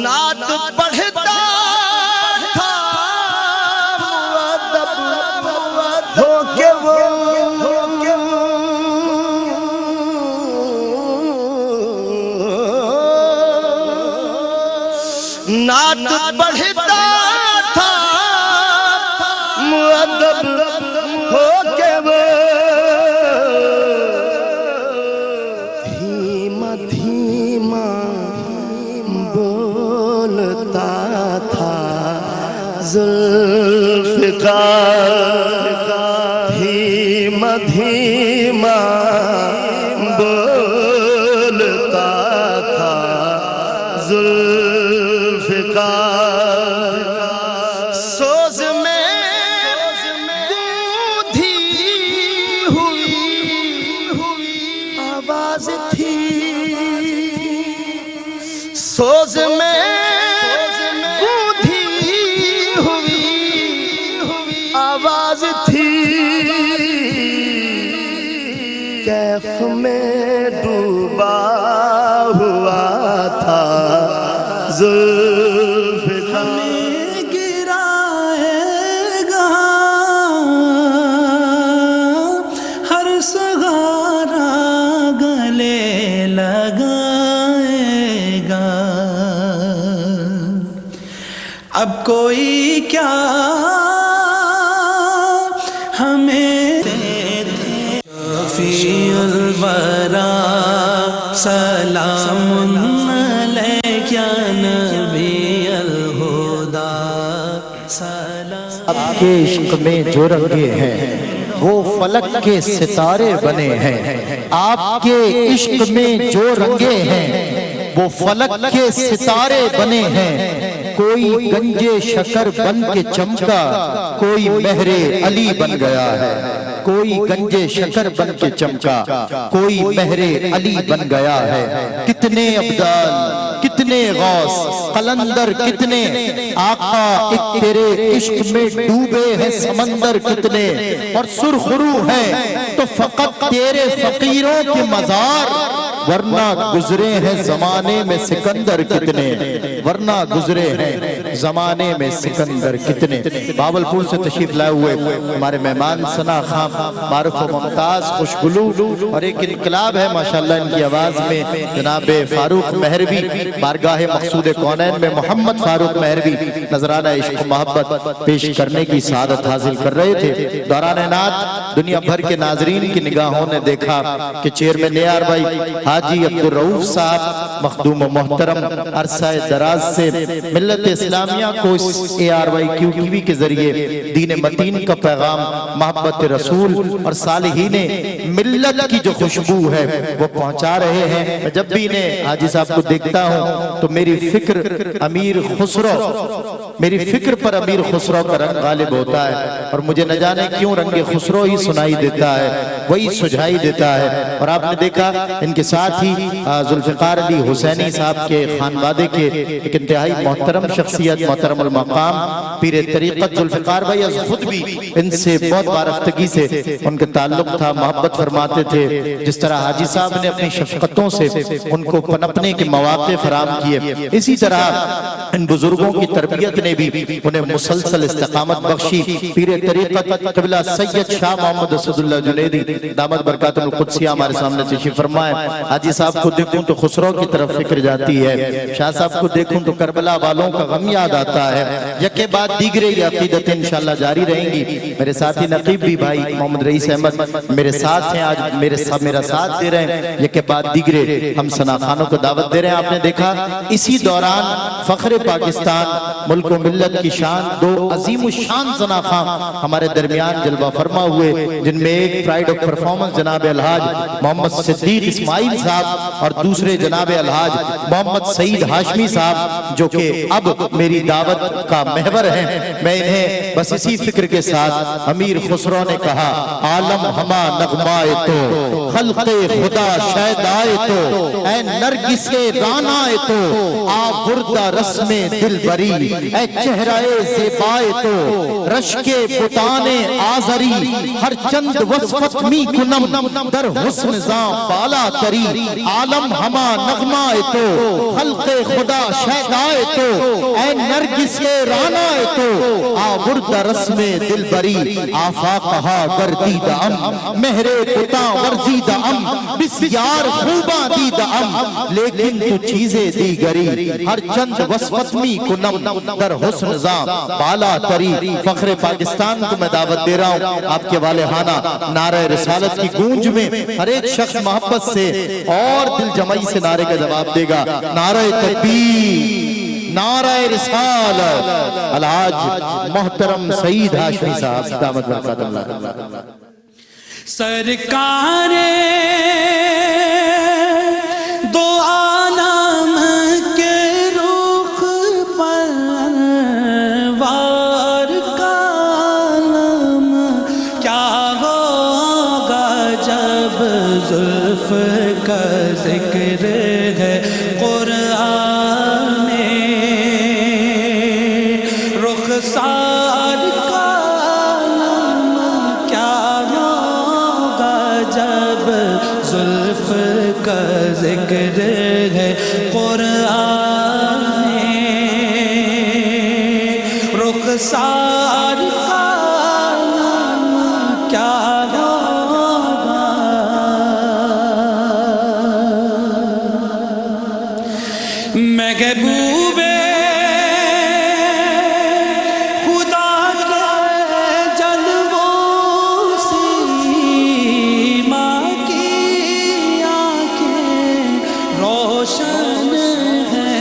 نعت پڑھتا تھا مؤدب ہو کے وہ نعت پڑھتا تھا مؤدب ہو کے وہ دھیما دھیما بولتا تھا ذوالفقار. دھیما دھیما بولتا تھا ذوالفقار. سوز میں گونجی ہوئی آواز تھی. سوز میں گونجی ہوئی آواز تھی. کیف میں ڈوبا ہوا تھا ذوالفقار. ہمیں گرائے گا ہر سہارا گلے لگائے گا. اب کوئی کیا ہمیں شفیع الورا سلام علیک یا نبی الہدا. آپ کے عشق میں جو رنگے ہیں وہ فلک کے ستارے بنے ہیں. آپ کے عشق میں جو رنگے ہیں وہ فلک کے ستارے بنے ہیں. کوئی گنجے شکر بن کے چمکا کوئی مہر علی بن گیا ہے. کوئی گنجے شکر بن کے چمکا کوئی مہر علی بن گیا ہے. کتنے ابدال کتنے غوث قلندر کتنے آقا ایک تیرے عشق میں ڈوبے ہیں سمندر کتنے. اور سرخرو ہیں تو فقط تیرے فقیروں کے مزار ورنہ گزرے ہیں زمانے میں سکندر کتنے. ورنہ گزرے ہیں زمانے میں سکندر کتنے. باولپور سے تشریف لائے ہوئے ہمارے مہمان ثنا خان معروف و ممتاز خوشگلو اور ایک انقلاب ہے ماشاءاللہ ان کی آواز میں. جناب فاروق مہروی بارگاہ مقصود کونین میں محمد فاروق مہروی نذرانہ عشق و محبت پیش کرنے کی سعادت حاصل کر رہے تھے. دوران نعت دنیا بھر کے ناظرین کی نگاہوں نے دیکھا کہ چیئرمین اے آر وائی حاجی عبدالرؤوف صاحب مخدوم و محترم عرصہ دراز سے ملت اسلامیہ کو اس A R Y Q T V کے ذریعے دین متین کا پیغام محبت رسول اور صالحین ملت کی جو خوشبو ہے وہ پہنچا رہے ہیں. جب بھی انہیں حاجی صاحب کو دیکھتا ہوں تو میری فکر پر امیر خسرو کا رنگ غالب ہوتا ہے. اور مجھے نہ جانے کیوں رنگ خسرو ہی سنائی دیتا ہے وہی سجھائی دیتا ہے. اور آپ نے دیکھا ان کے ساتھ ہی ذوالفقار علی حسینی صاحب کے خانوادے کے ایک انتہائی محترم شخصیت سید محترم المقام پیر طریقت ذوالفقار بھائی از خود بھی ان سے بہت وارفتگی سے ان کے تعلق تھا، محبت فرماتے تھے. جس طرح حاجی صاحب نے اپنی شفقتوں سے ان کو پنپنے کے مواقع فراہم کیے، اسی طرح ان بزرگوں کی تربیت نے بھی انہیں مسلسل استقامت بخشی. پیر طریقت قبلہ سید شاہ محمد اسد اللہ جنیدی دامت برکات القدسیہ ہمارے سامنے تشریف فرمائے. حاجی صاحب کو دیکھوں تو خسرو کی طرف فکر جاتی ہے، شاہ صاحب کو دیکھوں تو کربلا والوں کا غم یاد آتا ہے. یکے بعد دیگرے یہ عقیدت انشاءاللہ جاری رہیں گی. میرے ساتھی نقیب بھی بھائی محمد رئیس احمد میرے ساتھ ہیں، آج میرا ساتھ دے رہے ہیں. یکے بعد دیگرے ہم ثنا خانوں کو دعوت دے رہے ہیں. آپ نے دیکھا اسی دوران فخر پاکستان ملک و ملت کی شان دو عظیم الشان ثنا خان ہمارے درمیان جلوہ فرما ہوئے، جن میں ایک پرائیڈ آف پرفارمنس جناب الحاج محمد صدیق اسماعیل صاحب اور دوسرے جناب الحاج محمد سعید ہاشمی صاحب جو کہ اب میری دعوت کا محور ہیں. میں انہیں بس اسی فکر کے ساتھ امیر خسرو نے کہا عالم ہما نغمائے تو خلق خدا شاید آئے تو اے نرگس رانا تو آوردہ رسم دل بری اے چہرہ زیبائے تو رشک بطان آزری ہر چند وصفت می کنم در حسن زاں بالا تری عالم ہما نغمائے تو خلق خدا شاید آئے تو اے نرگس رانا تو آوردہ رسم دل بری آفاقہا گردید ام مہر پتا ورزید ام بسیار خوباں دید ام لیکن تو چیزیں دیگری ہر چند وصفت می کنم در حسن زاں بالا تری. فخر پاکستان کو میں دعوت دے رہا ہوں آپ کے والہانہ نعرہ رسالت کی گونج میں ہر ایک شخص محبت سے اور دل جمعی سے نعرے کا جواب دے گا. نعرہ تکبیر، نعرہ رسالت. الحاج محترم سعید ہاشمی صاحب دامت برکات اللہ. سرکار دو عالم کے رخ پر وار کا علم کیا ہوگا جب زلف کا ذکر ہے قرآن میں رخسار کا علم کیا ہوگا جب زلف کا ذکر ہے قرآن میں رخسار کا علم کیا ہوگا. محبوب خدا کے جلووں سے ماں کی آنکھیں روشن ہیں.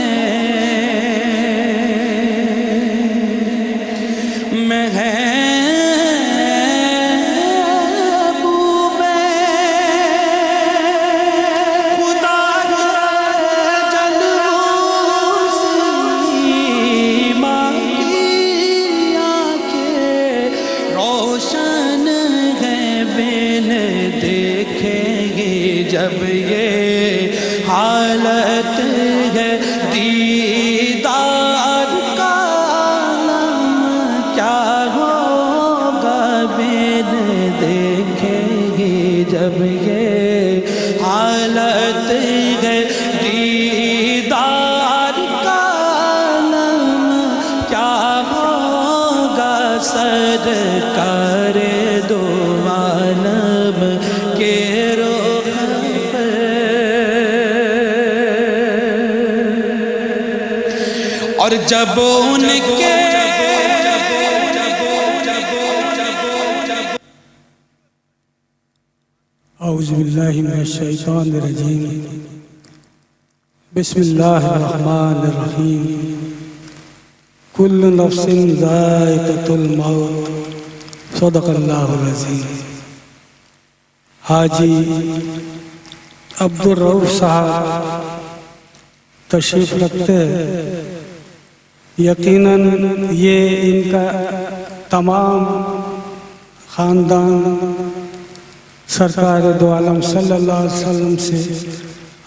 جب یہ حالت ہے دیدار کا عالم کیا ہوگا بین دیکھیں گے. جب یہ حالت ہے دیدار کا عالم کیا ہوگا. سرکار دو عالم کے اور جب ان کے اعوذ باللہ من الشیطان الرجیم بسم اللہ الرحمن الرحیم کل نفس ذائقۃ الموت صدق اللہ العظیم. حاجی عبدالرؤوف صاحب تشریف رکھتے ہیں. یقیناً یہ ان کا تمام خاندان سرکار دو عالم صلی اللہ علیہ وسلم سے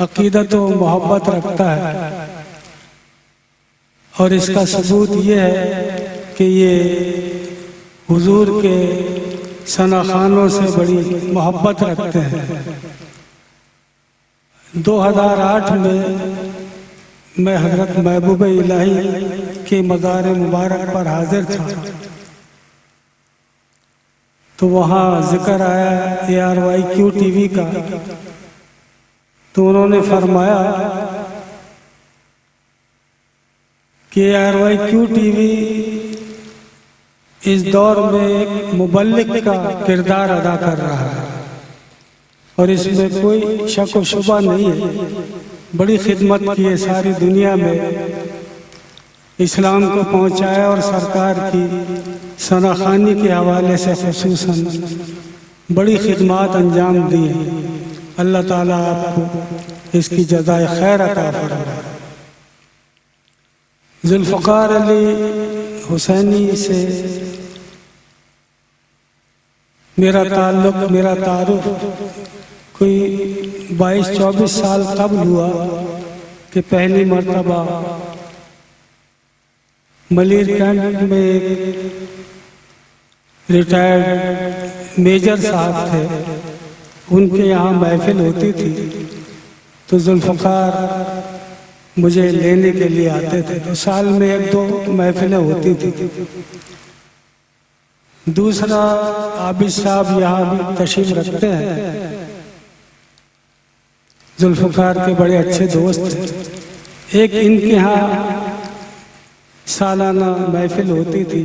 عقیدت و محبت رکھتا ہے اور اس کا ثبوت یہ ہے کہ یہ حضور کے ثنا خوانوں سے بڑی محبت رکھتے ہیں۔ 2008 میں حضرت محبوب الہی کے مزار مبارک پر حاضر تھا، تو وہاں ذکر آیا ARYQ-TV کا، تو انہوں نے فرمایا کہ ARYQ-TV اس دور میں ایک مبلغ کا کردار ادا کر رہا ہے، اور اس میں کوئی شک و شبہ نہیں ہے۔ بڑی خدمت کی ہے ساری دنیا میں، اسلام کو پہنچایا، اور سرکار کی ثنا خوانی کے حوالے سے خصوصاً بڑی خدمات انجام دی ہیں۔ اللہ تعالیٰ آپ کو اس کی جزائے خیر عطا فرمائے۔ ذوالفقار علی حسینی سے میرا تعارف کوئی 22-24 سال قبل ہوا کہ پہلی مرتبہ ملیر کینٹ میں ایک ریٹائرڈ میجر صاحب تھے، ان کے یہاں محفل ہوتی تھی، تو ذوالفقار مجھے لینے کے لیے آتے تھے، تو سال میں 1-2 محفلیں ہوتی تھی۔ دوسرا عابد صاحب یہاں بھی تشریف رکھتے ہیں، ذوالفقار کے بڑے اچھے دوست تھے۔ ایک ان کے ہاں سالانہ محفل ہوتی تھی،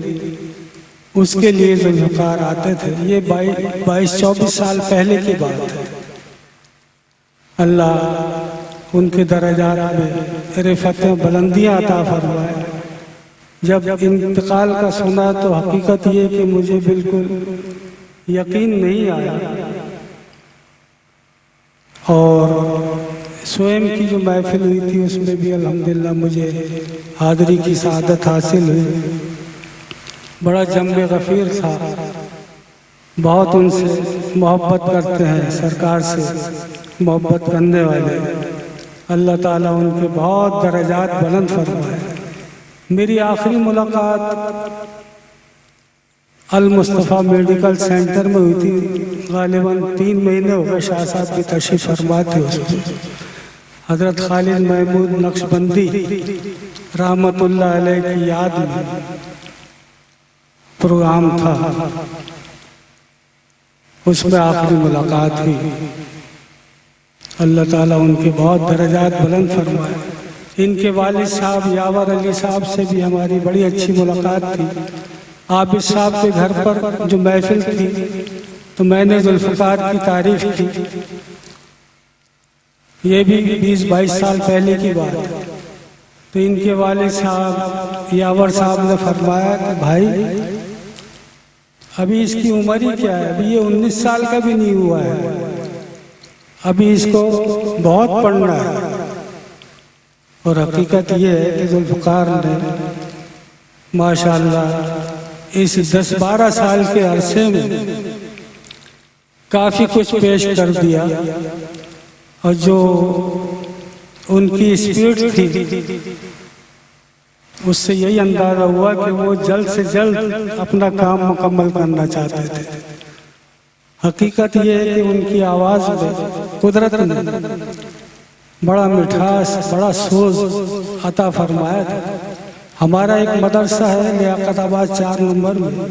اس کے لیے ذوالفقار آتے تھے۔ یہ 22-24 سال پہلے کی بات ہے۔ اللہ ان کے درجات میں رفعت بلندیاں عطا فرمائے۔ جب انتقال کا سنا تو حقیقت یہ کہ مجھے بالکل یقین نہیں آیا، اور سوئم کی جو محفل ہوئی تھی اس میں بھی الحمدللہ مجھے حاضری کی سعادت حاصل ہوئی۔ بڑا جم غفیر تھا، بہت ان سے محبت کرتے ہیں، سرکار سے محبت کرنے والے۔ اللہ تعالیٰ ان کے بہت درجات بلند فرمائے۔ میری آخری ملاقات المصطفیٰ میڈیکل سینٹر میں ہوئی تھی، غالباً 3 مہینے ہو گئے شاہ صاحب کی تشریف فرما تھے اس میں۔ حضرت خالد محمود نقشبندی رحمت اللہ علیہ کی یاد میں پروگرام تھا، اس میں آخری ملاقات ہوئی۔ اللہ تعالیٰ ان کے بہت درجات بلند فرمائے۔ ان کے والد صاحب یاور علی صاحب سے بھی ہماری بڑی اچھی ملاقات تھی۔ عابد صاحب کے گھر پر جو محفل تھی تو میں نے ذوالفقار کی تعریف کی، یہ بھی 20-22 سال پہلے کی بات ہے۔ تو ان کے والد صاحب یاور صاحب نے فرمایا کہ بھائی ابھی اس کی عمر ہی کیا ہے، ابھی یہ 19 سال کا بھی نہیں ہوا ہے، ابھی اس کو بہت پڑھنا ہے۔ اور حقیقت یہ ہے کہ ذوالفقار نے ماشاءاللہ اس 10-12 سال کے عرصے میں کافی کچھ پیش کر دیا، اور جو ان کی اسپیڈ تھی اس سے یہی اندازہ ہوا کہ وہ جلد سے جلد اپنا کام مکمل کرنا چاہتے تھے۔ حقیقت یہ ہے کہ ان کی آواز میں قدرت نے بڑا مٹھاس، بڑا سوز عطا فرمایا تھا۔ ہمارا ایک مدرسہ ہے لیاقت آباد 4 نمبر میں،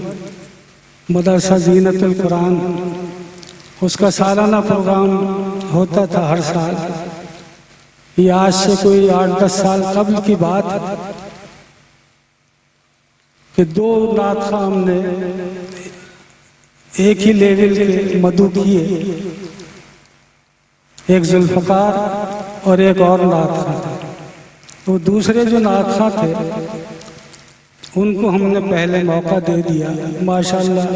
مدرسہ زینت القرآن، اس کا سالانہ پروگرام ہوتا تھا ہر سال۔ یہ آج سے کوئی 8-10 سال قبل کی بات ہے کہ 2 نعت خواہ ہم نے ایک ہی لیول کے مدعو کیے، ایک ذوالفقار اور ایک اور نعت خواہ تھا۔ تو دوسرے جو نعت خواہ تھے ان کو ہم نے پہلے موقع دے دیا۔ ماشاءاللہ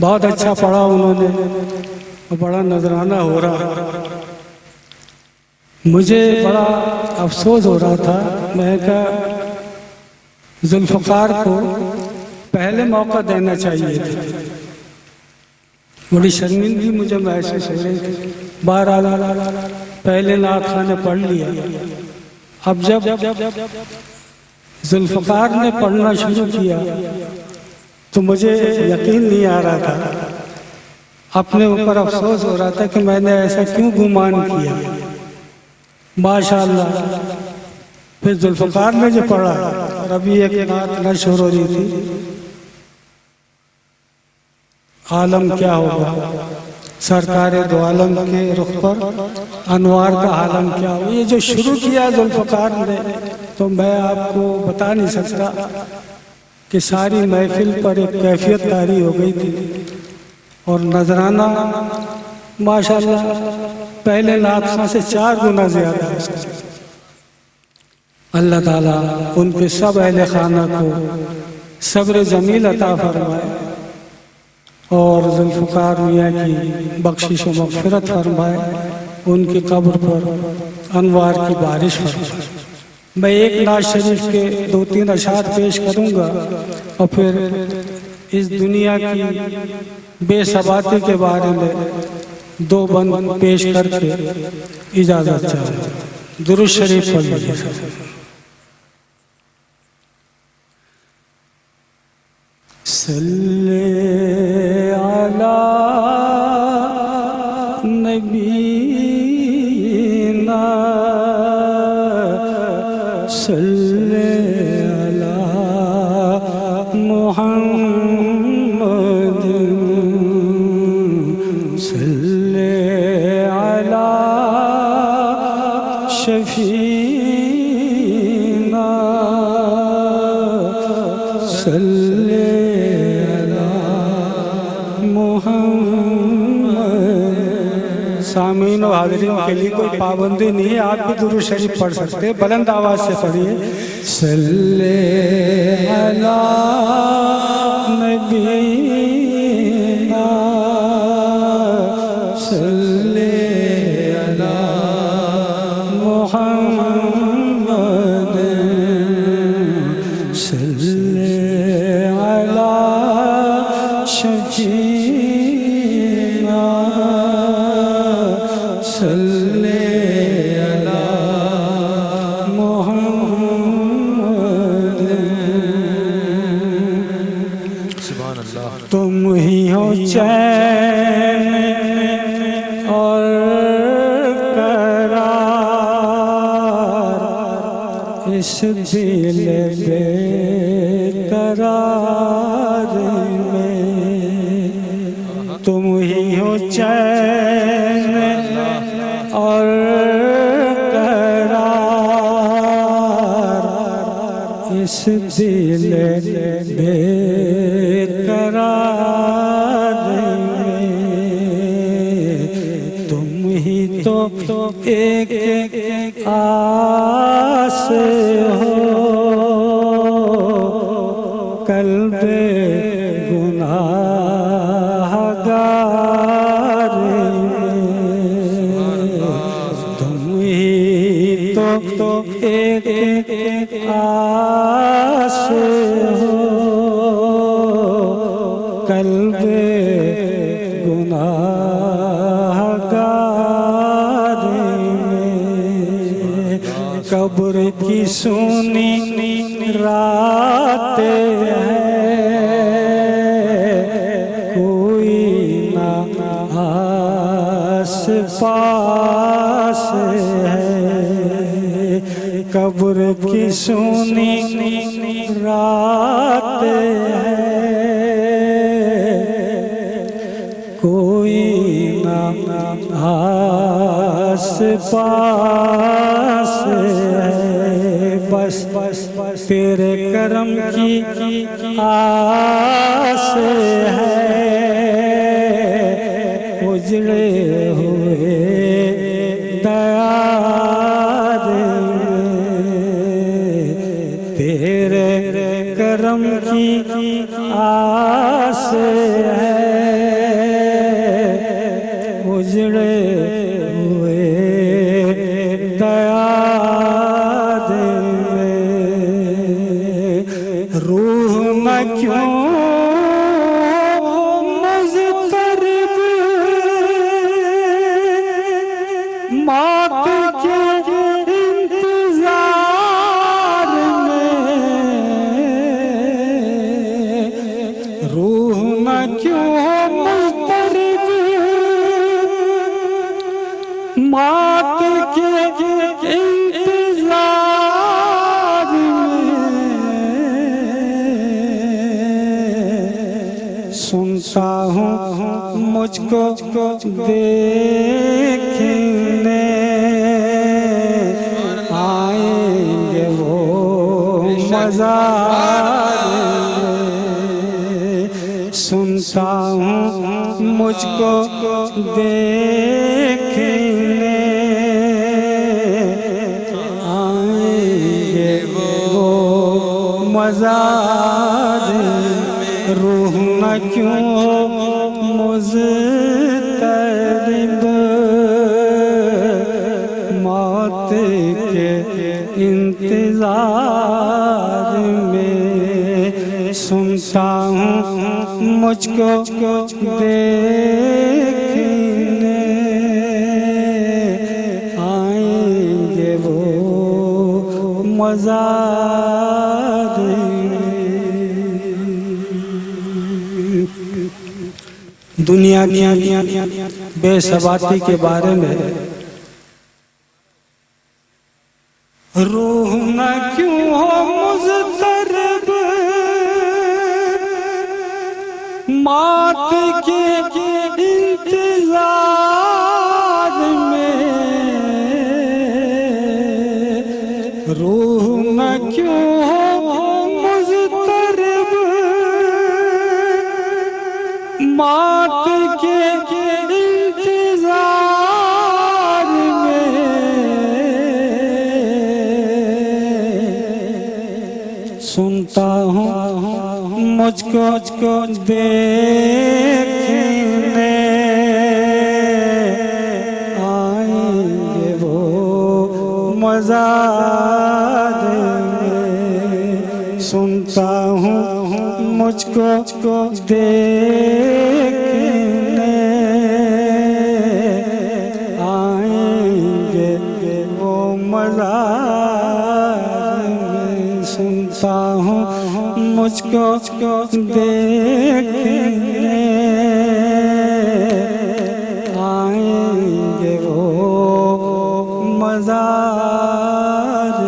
بہت اچھا پڑھا انہوں نے، بڑا نذرانہ ہو رہا۔ مجھے بڑا افسوس ہو رہا تھا، میں کہا ذوالفقار کو پہلے موقع دینا چاہیے تھا۔ بڑی شرمندگی مجھے محسوس ہو رہی تھی۔ بہرحال پہلے نعت خواہ نے پڑھ لیا۔ اب جب ذوالفقار نے پڑھنا شروع کیا تو مجھے یقین نہیں آ رہا تھا، اپنے اوپر افسوس ہو رہا تھا کہ میں نے ایسا کیوں گمان کیا۔ ماشاءاللہ پھر ذوالفقار نے جو پڑھا اور ابھی ایک نعت نشر ہو رہی تھی، عالم کیا ہوگا، سرکار دو عالم کے رخ پر انوار کا عالم کیا ہوگا، یہ جو شروع کیا ذوالفقار نے تو میں آپ کو بتا نہیں سکتا کہ ساری محفل پر ایک کیفیت طاری ہو گئی تھی، اور نذرانہ ماشاءاللہ پہلے نعت خواں سے 4 گنا زیادہ ہے۔ اللہ تعالیٰ ان کے سب اہل خانہ کو صبر جمیل عطا فرمائے اور ذوالفقار میاں کی بخشش و مغفرت فرمائے، ان کی قبر پر انوار کی بارش فرمائے۔ میں ایک نعت شریف کے 2-3 اشعار پیش کروں گا اور پھر اس دنیا کی بے ثباتی کے بارے میں 2 بند پیش کر کے اجازت چاہوں گا۔ درود شریف پڑھ لیجیے۔ صلی علی نبینا صلی علی محمد صلی علی شفینا صلی سامعین و حاضرین کے لیے کوئی پابندی نہیں ہے، آپ بھی درود شریف پڑھ سکتے ہیں، بلند آواز سے پڑھیے۔ صلی علی نبینا صلی علی محمد صلی علی شفینا صلی علی محمد۔ سبحان اللہ۔ تم ہی ہو چین اور قرار اس دل بے قرار میں، تم ہی ہو چین اور قرار اس دل بے قرار میں، تم ہی تو ایک آس ہو قلب گناہ گار میں، تم ہی تو ایک آس ہو قلب گناہ گار میں، قبر کی سونی رات ہے کوئی نہ آس پاس ہے، قبر کی سونی رات ہے کوئی نہ آس پاس ہے، بس تیرے کرم کی آس ہے، اجڑے ہوئے دیار میں، تیرے کرم کی آس ہے، اجڑے ہوئے دیار میں، روح نہ کیوں مضطرب موت کے انتظار میں، نہ کیوں ہو مضطرب موت کے انتظار میں سنتا ہوں مجھ کو دیکھنے آئیں گے وہ مزار میں سنتا ہوں مجھ کو دیکھنے آئیں گے وہ مزار روح نہ کیوں مضطرب موت کے انتظار میں سنتا ہوں مجھ کو دیکھنے آئیں گے وہ مزار دنیا کی بے ثباتی کے بارے میں روح نہ کیوں ہو مضطرب موت کے انتظار میں روح نہ کیوں ہو مضطرب موت کے انتظار میں سنتا ہوں مجھ کو دیکھنے آئیں گے وہ مزار میں سنتا ہوں مجھ کو دیکھنے آئیں گے وہ مزار میں سنتا ہوں مجھ کو دیکھنے آئیں گے وہ مزار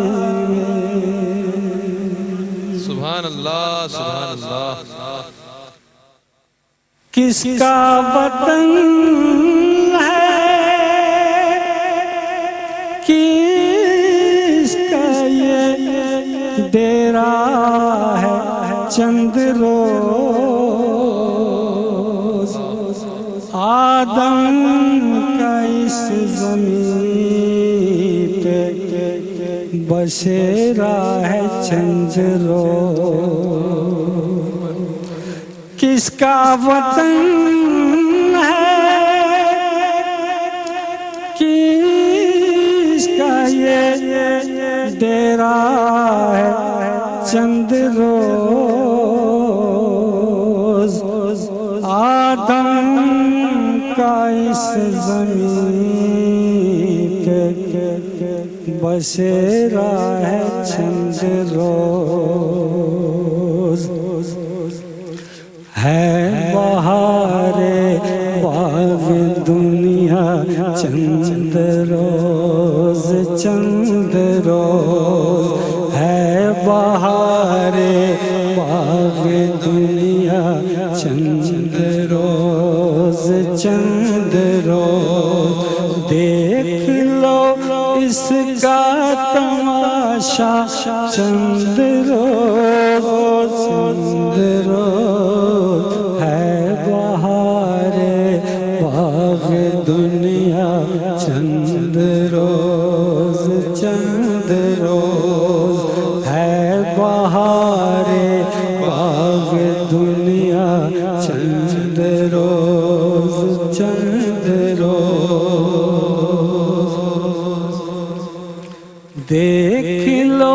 میں سبحان اللہ سبحان اللہ کس کا وطن ہے کس کا یہ ڈیرا ہے چند روز آدم کا اس زمین پہ بسیرا ہے چند روز کس کا وطن ہے کس کا یہ ڈیرا ہے چند روز آدم کا اس زمین پہ بسیرا ہے چند روز ہے بہار باغ دنیا چند روز ہے بہار باغ دنیا چند روز دیکھ لو اس کا تماشا چند روز ہے بہار باغ دنیا چند روز ہے بہار باغ دنیا چند روز دیکھ لو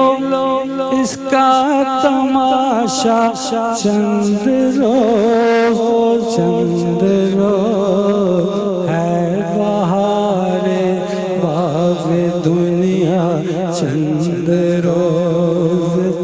اس کا تماشا چند روز ہے بہار باغ دنیا چند روز